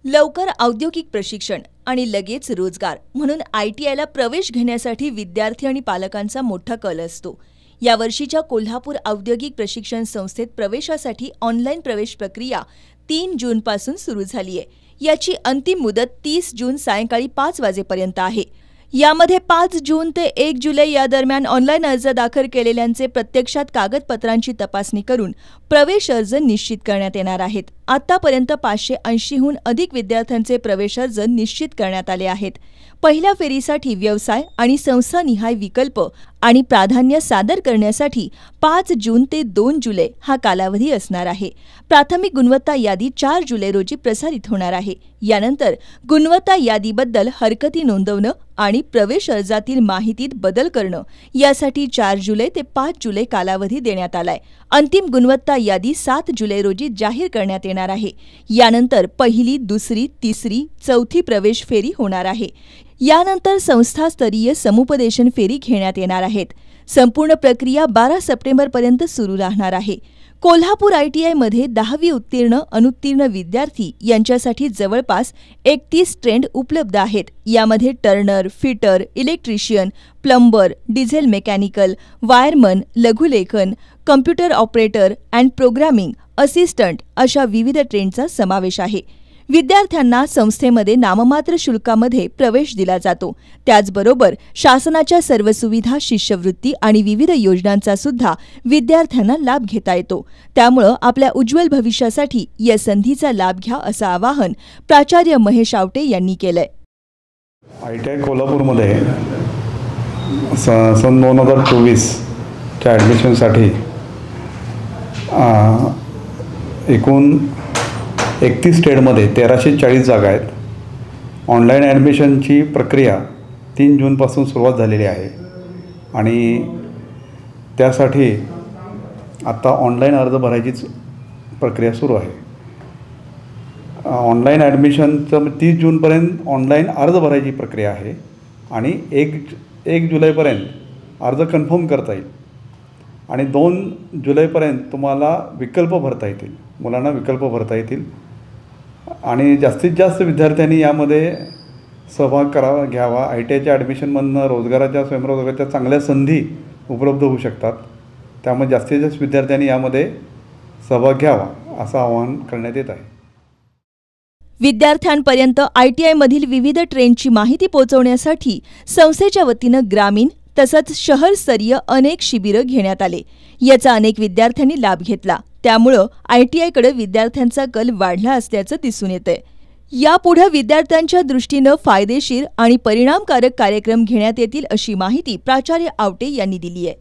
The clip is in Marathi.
लवकर औद्योगिक प्रशिक्षण आणि लगेच रोजगार म्हणून ITIला प्रवेश घेण्यासाठी विद्यार्थी आणि पालकांचा मोठा कल असतो। या वर्षीच्या कोल्हापूर औद्योगिक प्रशिक्षण संस्थेत प्रवेशासाठी ऑनलाईन प्रवेश प्रक्रिया 3 जूनपासून सुरू झाली आहे। याची अंतिम मुदत 30 जून सायंकाळी 5 वाजेपर्यंत आहे। यामध्ये 5 जून ते 1 जुलै या दरम्यान ऑनलाईन अर्ज दाखल केलेल्यांचे प्रत्यक्षात कागदपत्रांची तपासणी करून प्रवेश अर्ज निश्चित करण्यात येणार आहेत। आतापर्यंत 580 हून अधिक विद्यार्थ्यांचे प्रवेश अर्ज निश्चित करण्यात आले आहेत। पहिल्या फेरीसाठी व्यवसाय आणि संस्थानिहाय विकल्प आणि प्राधान्य सादर करण्यासाठी 5 जून ते 2 जुलै हा कालावधी असणार आहे। प्राथमिक गुणवत्ता यादी 4 जुलै रोजी प्रसारित होणार आहे। यानंतर गुणवत्ता यादीबद्दल हरकती नोंदवणं आणि प्रवेश अर्जातील माहितीत बदल करणं यासाठी 4 जुलै ते 5 जुलै कालावधी देण्यात आलाय। अंतिम गुणवत्ता यादी 7 जुलै रोजी जाहीर करण्यात येणार आहे। यानंतर पहिली, दुसरी, तिसरी, चौथी प्रवेश फेरी होणार आहे। यानंतर संस्थास्तरीय समुपदेशन फेरी घेण्यात येणार आहेत। संपूर्ण प्रक्रिया 12 सप्टेंबरपर्यंत सुरू राहणार आहे। कोल्हापूर ITIमध्ये 10वी उत्तीर्ण अनुत्तीर्ण विद्यार्थी यांच्यासाठी जवळपास 31 ट्रेंड उपलब्ध आहेत। यामध्ये turner, fitter, electrician, plumber, diesel mechanical, wireman, लघुलेखन, computer operator and programming assistant अशा विविध ट्रेंडचा समावेश आहे। विद्यार्थ्यांना संस्थेमध्ये नाममात्र शुल्कामध्ये प्रवेश दिला जातो। त्याचबरोबर शासनाच्या सर्व सुविधा, शिष्यवृत्ती आणि विविध योजनांचा सुद्धा विद्यार्थ्यांना लाभ घेता येतो। त्यामुळे आपल्या उज्ज्वल भविष्यासाठी या संधीचा लाभ घ्या असं आवाहन प्राचार्य महेश आवटे यांनी केलंय। ITI कोल्हापूरमध्ये सन 2024 च्या ॲडमिशनसाठी एकूण 31 स्टेटमध्ये 1340 जागा आहेत। ऑनलाईन ॲडमिशनची प्रक्रिया 3 जूनपासून सुरुवात झालेली आहे आणि त्यासाठी आता ऑनलाईन अर्ज भरायचीच प्रक्रिया सुरू आहे। ऑनलाईन ॲडमिशनचं 30 जूनपर्यंत ऑनलाईन अर्ज भरायची प्रक्रिया आहे आणि 1 जुलैपर्यंत अर्ज कन्फर्म करता येईल आणि 2 जुलैपर्यंत तुम्हाला विकल्प भरता येतील, मुलांना विकल्प भरता येतील आणि जास्तीत जास्त विद्यार्थ्यांनी यामध्ये सहभाग घ्यावा। ITIच्या ॲडमिशनमधनं रोजगाराच्या, स्वयंरोजगाराच्या चांगल्या संधी उपलब्ध होऊ शकतात। त्यामुळे जास्तीत जास्त विद्यार्थ्यांनी यामध्ये सहभाग घ्यावा असं आवाहन करण्यात येत आहे। विद्यार्थ्यांपर्यंत ITIमधील विविध ट्रेंडची माहिती पोहोचवण्यासाठी संस्थेच्या वतीनं ग्रामीण तसंच शहरस्तरीय अनेक शिबिरं घेण्यात आले। याचा अनेक विद्यार्थ्यांनी लाभ घेतला। त्यामुळं ITIकडे विद्यार्थ्यांचा कल वाढला असल्याचं दिसून येतंय। यापुढे विद्यार्थ्यांच्या दृष्टीनं फायदेशीर आणि परिणामकारक कार्यक्रम घेण्यात येतील अशी माहिती प्राचार्य आवटे यांनी दिली आहे।